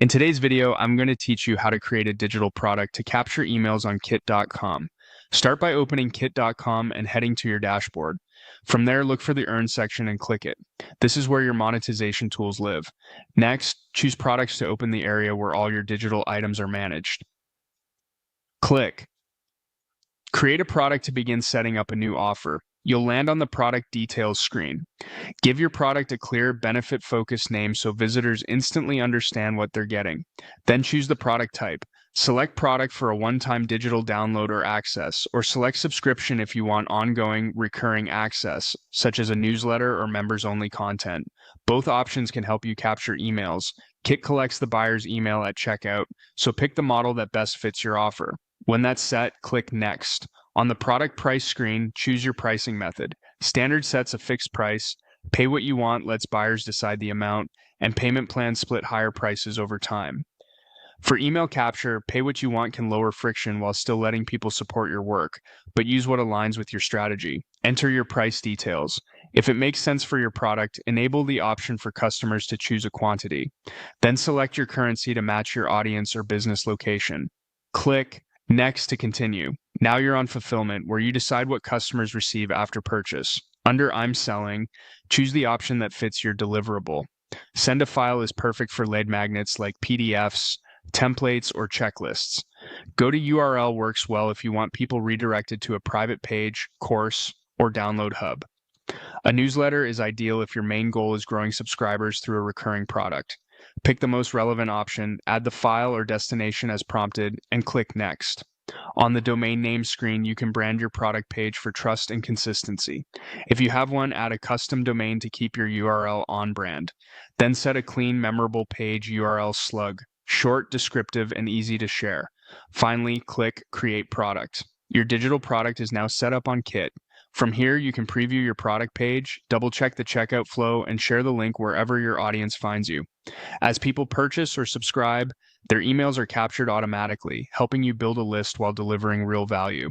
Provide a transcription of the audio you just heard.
In today's video, I'm going to teach you how to create a digital product to capture emails on Kit.com. Start by opening Kit.com and heading to your dashboard. From there, look for the Earn section and click it. This is where your monetization tools live. Next, choose Products to open the area where all your digital items are managed. Click Create a product to begin setting up a new offer. You'll land on the product details screen. Give your product a clear, benefit-focused name so visitors instantly understand what they're getting. Then choose the product type. Select product for a one-time digital download or access, or select subscription if you want ongoing, recurring access, such as a newsletter or members-only content. Both options can help you capture emails. Kit collects the buyer's email at checkout, so pick the model that best fits your offer. When that's set, click Next. On the product price screen, choose your pricing method. Standard sets a fixed price, Pay What You Want lets buyers decide the amount, and payment plans split higher prices over time. For email capture, Pay What You Want can lower friction while still letting people support your work, but use what aligns with your strategy. Enter your price details. If it makes sense for your product, enable the option for customers to choose a quantity. Then select your currency to match your audience or business location. Click Next to continue. Now you're on fulfillment, where you decide what customers receive after purchase. Under I'm selling, choose the option that fits your deliverable. Send a file is perfect for lead magnets like PDFs, templates, or checklists. Go to URL works well if you want people redirected to a private page, course, or download hub. A newsletter is ideal if your main goal is growing subscribers through a recurring product. Pick the most relevant option, add the file or destination as prompted, and click Next. On the domain name screen, you can brand your product page for trust and consistency. If you have one, add a custom domain to keep your URL on brand. Then set a clean, memorable page URL slug, short, descriptive, and easy to share. Finally, click Create Product. Your digital product is now set up on Kit. From here, you can preview your product page, double-check the checkout flow, and share the link wherever your audience finds you. As people purchase or subscribe, their emails are captured automatically, helping you build a list while delivering real value.